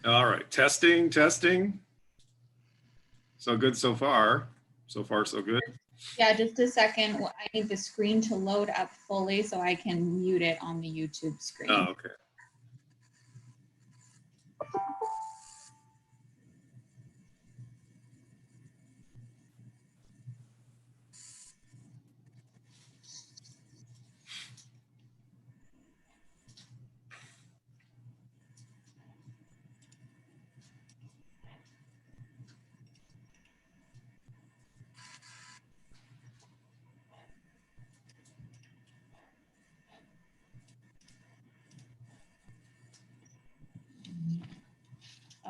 All right, testing, testing. So good so far. So far, so good. Yeah, just a second. I need the screen to load up fully so I can mute it on the YouTube screen. Oh, okay.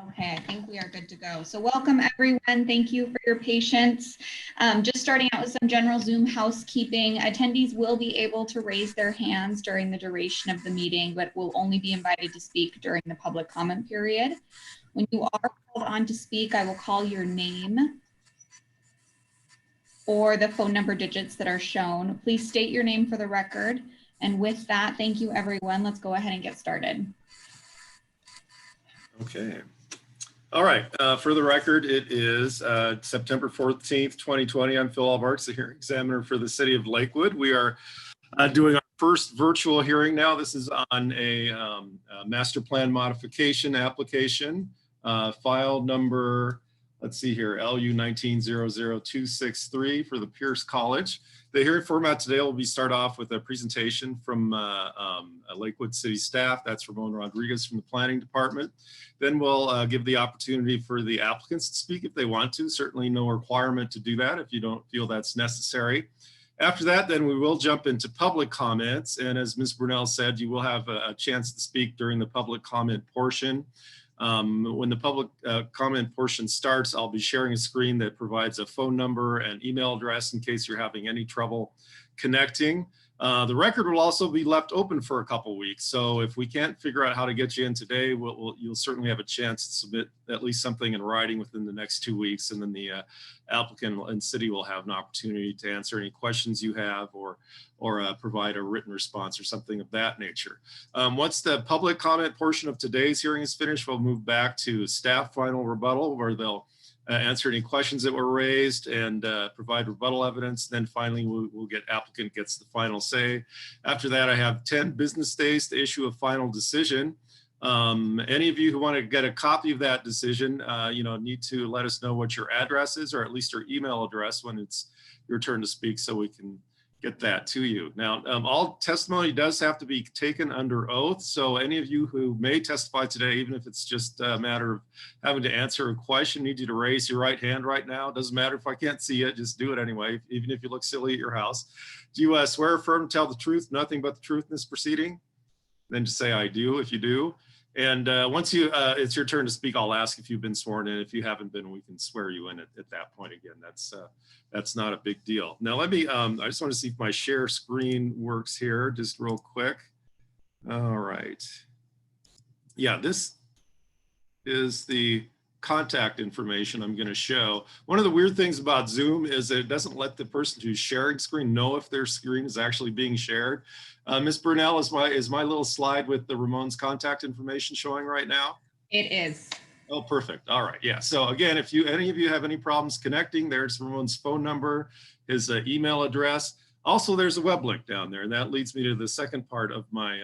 Okay, I think we are good to go. So welcome everyone. Thank you for your patience. Just starting out with some general Zoom housekeeping. Attendees will be able to raise their hands during the duration of the meeting, but will only be invited to speak during the public comment period. When you are called on to speak, I will call your name or the phone number digits that are shown. Please state your name for the record. And with that, thank you everyone. Let's go ahead and get started. Okay. All right. For the record, it is September 14th, 2020. I'm Phil Albarks, the hearing examiner for the city of Lakewood. We are doing our first virtual hearing now. This is on a master plan modification application, file number, let's see here, LU 19-00263 for the Pierce College. The hearing format today will start off with a presentation from Lakewood City staff. That's Ramon Rodriguez from the Planning Department. Then we'll give the opportunity for the applicants to speak if they want to. Certainly no requirement to do that if you don't feel that's necessary. After that, then we will jump into public comments. And as Ms. Brunel said, you will have a chance to speak during the public comment portion. When the public comment portion starts, I'll be sharing a screen that provides a phone number and email address in case you're having any trouble connecting. The record will also be left open for a couple weeks. So if we can't figure out how to get you in today, you'll certainly have a chance to submit at least something in writing within the next 2 weeks. And then the applicant and city will have an opportunity to answer any questions you have or provide a written response or something of that nature. Once the public comment portion of today's hearing is finished, we'll move back to staff final rebuttal where they'll answer any questions that were raised and provide rebuttal evidence. Then finally, we'll get applicant gets the final say. After that, I have 10 business days to issue a final decision. Any of you who want to get a copy of that decision, need to let us know what your address is or at least your email address when it's your turn to speak so we can get that to you. Now, all testimony does have to be taken under oath. So any of you who may testify today, even if it's just a matter of having to answer a question, need you to raise your right hand right now. It doesn't matter if I can't see it, just do it anyway, even if you look silly at your house. Do you swear, affirm, tell the truth, nothing but the truth in this proceeding? Then just say I do if you do. And once it's your turn to speak, I'll ask if you've been sworn in. If you haven't been, we can swear you in at that point again. That's not a big deal. Now let me, I just want to see if my share screen works here just real quick. All right. Yeah, this is the contact information I'm going to show. One of the weird things about Zoom is that it doesn't let the person who's sharing screen know if their screen is actually being shared. Ms. Brunel, is my little slide with the Ramon's contact information showing right now? It is. Oh, perfect. All right. Yeah. So again, if any of you have any problems connecting, there's Ramon's phone number, his email address. Also, there's a web link down there, and that leads me to the second part of my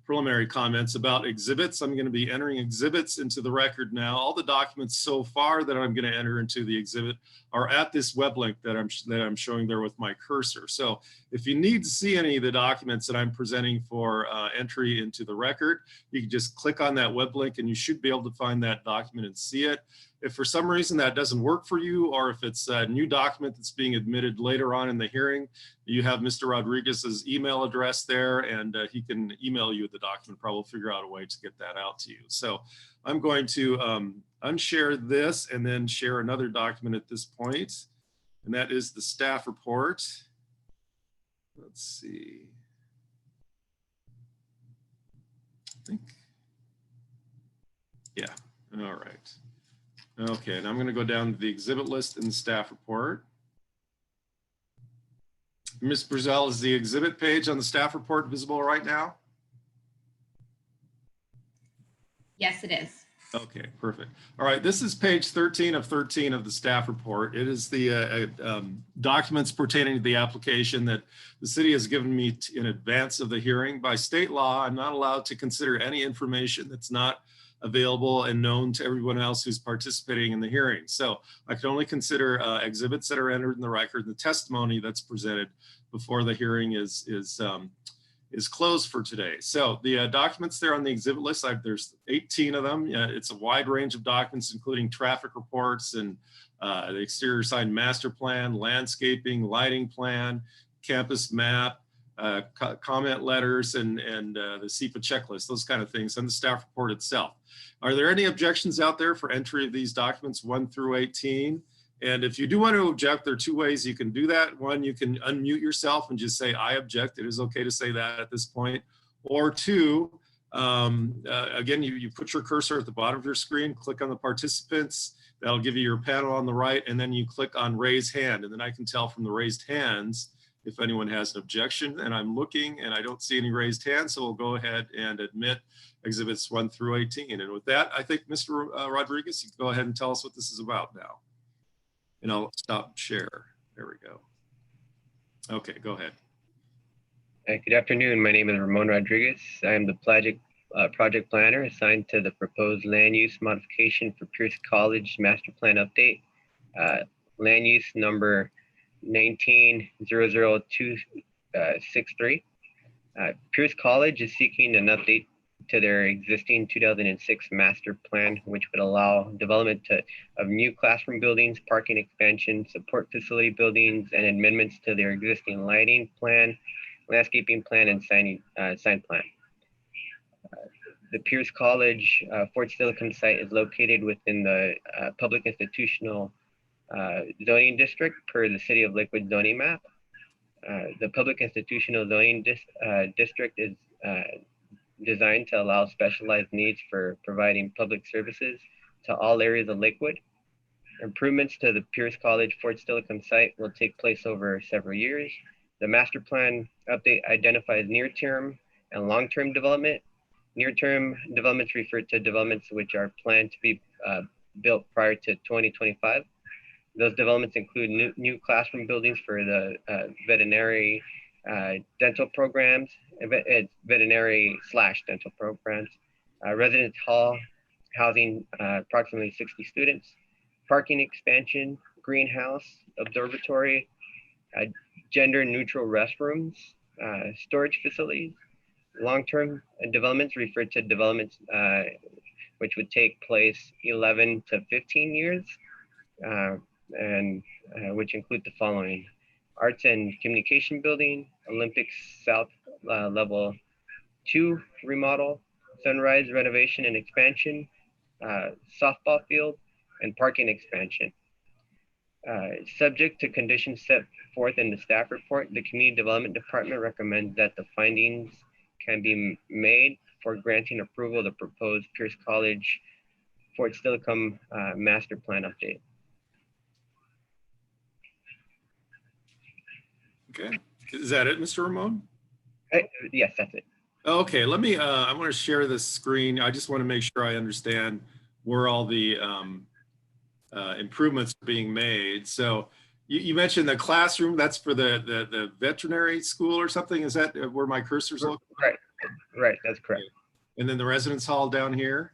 preliminary comments about exhibits. I'm going to be entering exhibits into the record now. All the documents so far that I'm going to enter into the exhibit are at this web link that I'm showing there with my cursor. So if you need to see any of the documents that I'm presenting for entry into the record, you can just click on that web link and you should be able to find that document and see it. If for some reason that doesn't work for you, or if it's a new document that's being admitted later on in the hearing, you have Mr. Rodriguez's email address there, and he can email you the document, probably figure out a way to get that out to you. So I'm going to unshare this and then share another document at this point, and that is the staff report. Let's see. I think, yeah, all right. Okay, and I'm going to go down to the exhibit list in the staff report. Ms. Bruzel, is the exhibit page on the staff report visible right now? Yes, it is. Okay, perfect. All right, this is page 13 of 13 of the staff report. It is the documents pertaining to the application that the city has given me in advance of the hearing. By state law, I'm not allowed to consider any information that's not available and known to everyone else who's participating in the hearing. So I can only consider exhibits that are entered in the record, and the testimony that's presented before the hearing is closed for today. So the documents there on the exhibit list, there's 18 of them. It's a wide range of documents, including traffic reports and the exterior sign master plan, landscaping, lighting plan, campus map, comment letters, and the SEPA checklist, those kind of things, and the staff report itself. Are there any objections out there for entry of these documents 1 through 18? And if you do want to object, there are two ways you can do that. One, you can unmute yourself and just say, I object. It is okay to say that at this point. Or two, again, you put your cursor at the bottom of your screen, click on the participants. That'll give you your panel on the right, and then you click on raise hand. And then I can tell from the raised hands if anyone has an objection. And I'm looking and I don't see any raised hands, so we'll go ahead and admit exhibits 1 through 18. And with that, I think Mr. Rodriguez, you can go ahead and tell us what this is about now. And I'll stop share. There we go. Okay, go ahead. Good afternoon. My name is Ramon Rodriguez. I am the project planner assigned to the proposed land use modification for Pierce College master plan update. Land use number 1900263. Pierce College is seeking an update to their existing 2006 master plan, which would allow development of new classroom buildings, parking expansion, support facility buildings, and amendments to their existing lighting plan, landscaping plan, and sign plan. The Pierce College Fort Silicon site is located within the public institutional zoning district per the City of Lakewood zoning map. The public institutional zoning district is designed to allow specialized needs for providing public services to all areas of Lakewood. Improvements to the Pierce College Fort Silicon site will take place over several years. The master plan update identifies near-term and long-term development. Near-term developments refer to developments which are planned to be built prior to 2025. Those developments include new classroom buildings for the veterinary dental programs, veterinary/dental programs, residence hall housing approximately 60 students, parking expansion, greenhouse, observatory, gender neutral restrooms, storage facilities. Long-term developments refer to developments which would take place 11 to 15 years, and which include the following: Arts and Communication Building, Olympics South Level 2 remodel, Sunrise renovation and expansion, softball field, and parking expansion. Subject to conditions set forth in the staff report, the Community Development Department recommends that the findings can be made for granting approval of the proposed Pierce College Fort Silicon master plan update. Okay, is that it, Mr. Ramon? Yes, that's it. Okay, let me, I want to share this screen. I just want to make sure I understand where all the improvements are being made. So you mentioned the classroom, that's for the veterinary school or something? Is that where my cursor's looking? Right, that's correct. And then the residence hall down here?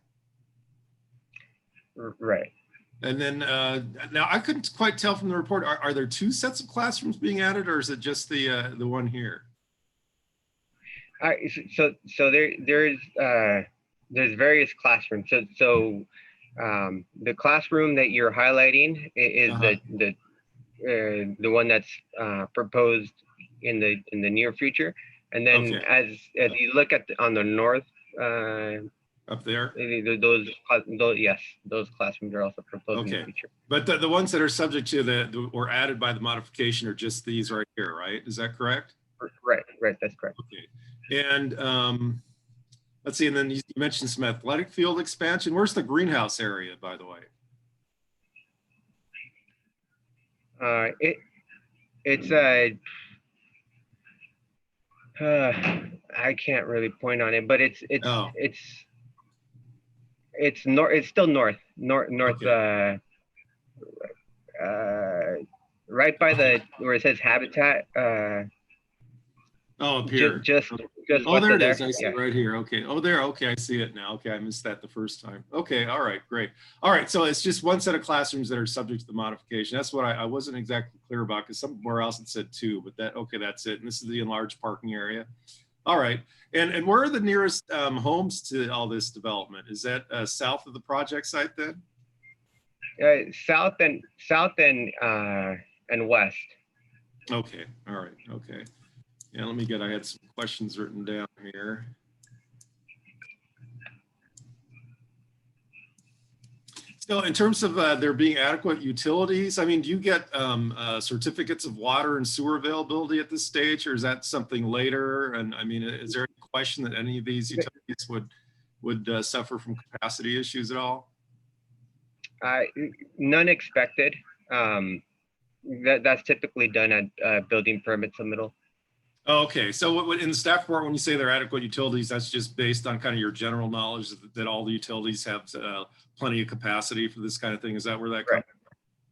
Right. And then now I couldn't quite tell from the report, are there two sets of classrooms being added, or is it just the one here? So there's various classrooms. So the classroom that you're highlighting is the one that's proposed in the near future. And then as you look at on the north up there, those classrooms are also proposed in the future. But the ones that are subject to or added by the modification are just these right here, right? Is that correct? Right, that's correct. Okay. And let's see, and then you mentioned some athletic field expansion. Where's the greenhouse area, by the way? It's I can't really point on it, but it's It's north. It's still north. North. Okay. Right by the where it says habitat. Oh, up here. Just Oh, west there of it there. is. I see Yeah. it right here. Okay. Oh, there. Okay, I see it now. Okay, I missed that the first time. Okay. All right. Great. All right. So it's just one set of classrooms that are subject to the modification. That's what I wasn't exactly clear about because somewhere else it said two, but that okay, that's it. And this is the enlarged parking area. All right. And where are the nearest homes to all this development? Is that south of the project site then? South and west. Okay. All right. Okay. Yeah, let me get, I had some questions written down here. So in terms of there being adequate utilities, I mean, do you get certificates of water and sewer availability at this stage, or is that something later? And I mean, is there any question that any of these utilities would suffer from capacity issues at all? None expected. That's typically done at building permit submittal. Okay, so in the staff report, when you say they're adequate utilities, that's just based on kind of your general knowledge that all the utilities have plenty of capacity for this kind of thing. Is that where that comes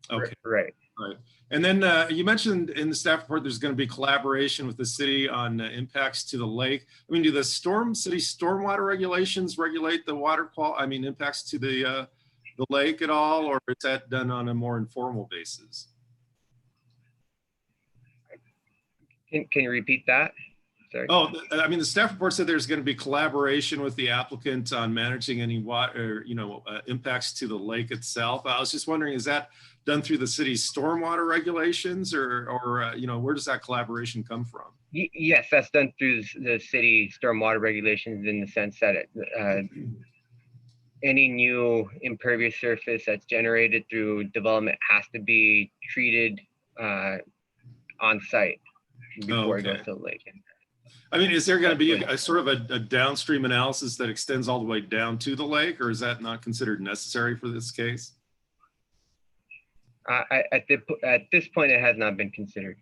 from? Okay, Right. right. And then you mentioned in the staff report, there's going to be collaboration with the city on impacts to the lake. I mean, do the city stormwater regulations regulate the water quality? I mean, impacts to the lake at all, or is that done on a more informal basis? Can you repeat that? Sorry. Oh, I mean, the staff report said there's going to be collaboration with the applicant on managing any water, impacts to the lake itself. I was just wondering, is that done through the city's stormwater regulations, or where does that collaboration come from? Yes, that's done through the city stormwater regulations in the sense that any new impervious surface that's generated through development has to be treated on site before it goes to the lake. I mean, is there going to be a sort of a downstream analysis that extends all the way down to the lake, or is that not considered necessary for this case? At this point, it has not been considered.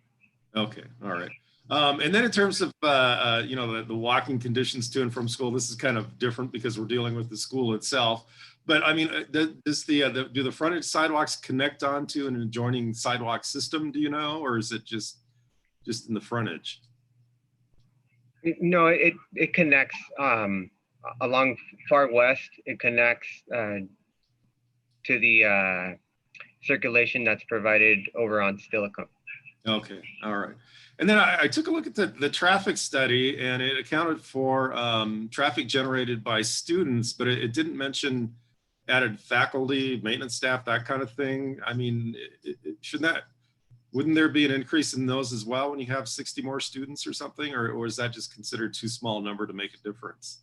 Okay, all right. And then in terms of the walking conditions to and from school, this is kind of different because we're dealing with the school itself. But I mean, do the frontage sidewalks connect onto an adjoining sidewalk system? Do you know, or is it just in the frontage? No, it connects along far west. It connects to the circulation that's provided over on Stillicum. Okay, all right. And then I took a look at the traffic study, and it accounted for traffic generated by students, but it didn't mention added faculty, maintenance staff, that kind of thing. I mean, wouldn't there be an increase in those as well when you have 60 more students or something, or is that just considered too small a number to make a difference?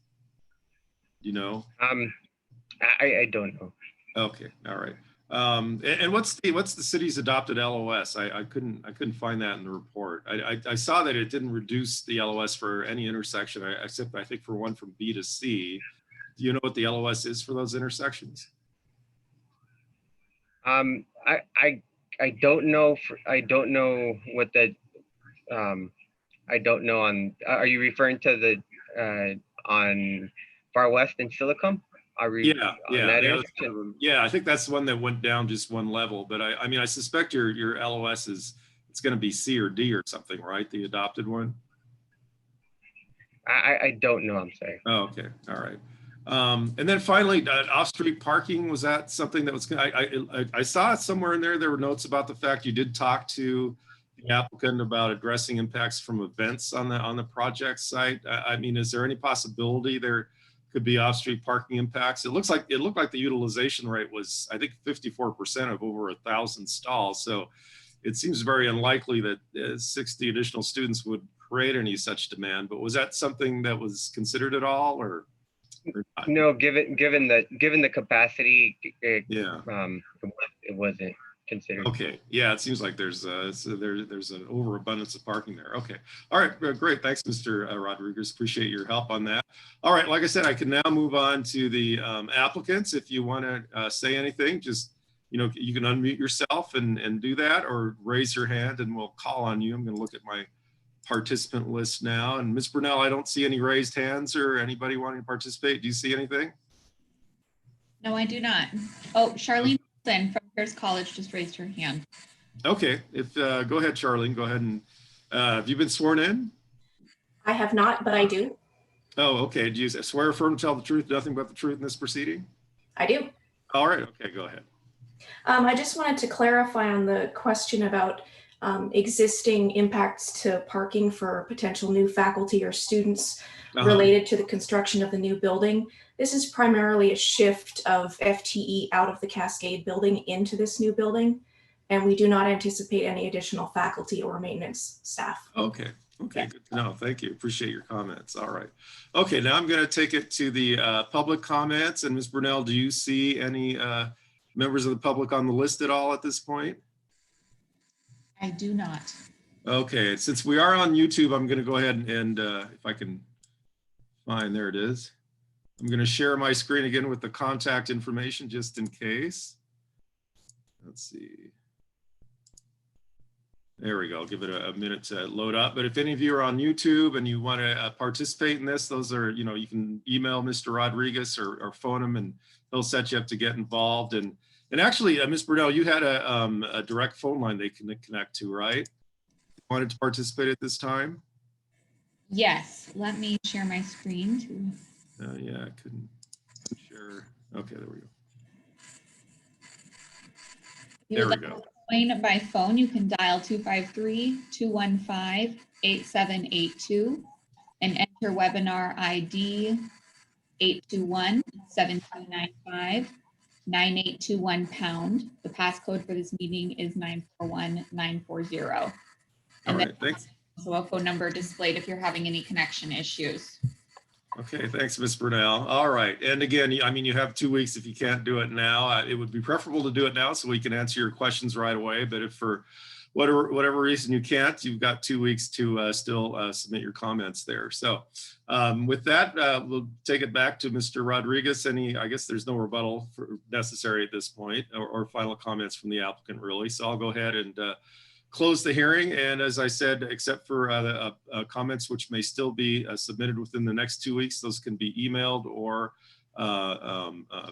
You know? I don't know. Okay, all right. And what's the city's adopted LOS? I couldn't find that in the report. I saw that it didn't reduce the LOS for any intersection, except I think for one from B to C. Do you know what the LOS is for those intersections? I don't know. I don't know what the. I don't know on. Are you referring to the on far west in Stillicum? Yeah. I think that's the one that went down just one level. But I mean, I suspect your LOS it's going to be C or D or something, right? The adopted one. I don't know. I'm sorry. Oh, okay. All right. And then finally, off-street parking, was that something that was, I saw it somewhere in there. There were notes about the fact you did talk to the applicant about addressing impacts from events on the project site. I mean, is there any possibility there could be off-street parking impacts? It looked like the utilization rate was, I think, 54% of over 1,000 stalls. So it seems very unlikely that 60 additional students would create any such demand. But was that something that was considered at all, or not? No, given the capacity, it wasn't considered. Okay, yeah, it seems like there's an overabundance of parking there. Okay, all right, great. Thanks, Mr. Rodriguez. Appreciate your help on that. All right, like I said, I can now move on to the applicants. If you want to say anything, just you can unmute yourself and do that, or raise your hand and we'll call on you. I'm going to look at my participant list now, and Ms. Brunel, I don't see any raised hands or anybody wanting to participate. Do you see anything? No, I do not. Oh, Charlene Wilson from Pierce College just raised her hand. Okay, if go ahead, Charlene. Go ahead and have you been sworn in? I have not, but I do. Oh, okay. Do you swear affirm to tell the truth, nothing but the truth in this proceeding? I do. All right. Okay, go ahead. I just wanted to clarify on the question about existing impacts to parking for potential new faculty or students related to the construction of the new building. This is primarily a shift of FTE out of the Cascade building into this new building, and we do not anticipate any additional faculty or maintenance staff. Okay. Okay, good to know. Thank you. Appreciate your comments. All right. Okay, now I'm going to take it to the public comments. And Ms. Brunel, do you see any members of the public on the list at all at this point? I do not. Okay, since we are on YouTube, I'm going to go ahead and if I can find, there it is. I'm going to share my screen again with the contact information just in case. Let's see. There we go. I'll give it a minute to load up. But if any of you are on YouTube and you want to participate in this, those are, you know, you can email Mr. Rodriguez or phone him and he'll set you up to get involved. And actually, Ms. Brunel, you had a direct phone line they can connect to, right? Wanted to participate at this time? Yes, let me share my screen too. Yeah, I couldn't share. Okay, there we go. There we go. Join by phone, you can dial 253-215-8782 and enter webinar ID 821-7295-9821#. The passcode for this meeting is 941940. All right, thanks. Also a phone number displayed if you're having any connection issues. Okay, thanks, Ms. Brunel. All right, and again, I mean, you have 2 weeks if you can't do it now. It would be preferable to do it now so we can answer your questions right away. But if for whatever reason you can't, you've got 2 weeks to still submit your comments there. So with that, we'll take it back to Mr. Rodriguez. I guess there's no rebuttal necessary at this point or final comments from the applicant really. So I'll go ahead and close the hearing. And as I said, except for the comments which may still be submitted within the next 2 weeks, those can be emailed or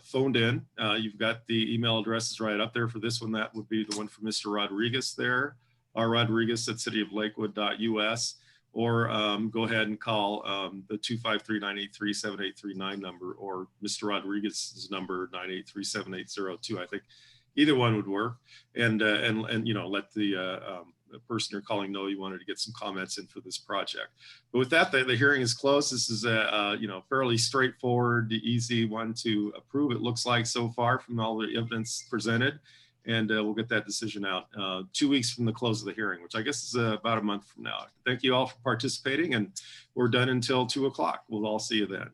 phoned in. You've got the email addresses right up there for this one. That would be the one for Mr. Rodriguez there, rrodriguez@cityoflakewood.us, or go ahead and call the 253-983-7839 number, or Mr. Rodriguez's number, 983-7802. I think either one would work, and you know, let the person you're calling know you wanted to get some comments in for this project. But with that, the hearing is closed. This is a you know, fairly straightforward, easy one to approve. It looks like so far from all the evidence presented, and we'll get that decision out 2 weeks from the close of the hearing, which I guess is about a month from now. Thank you all for participating, and we're done until 2 o'clock. We'll all see you then.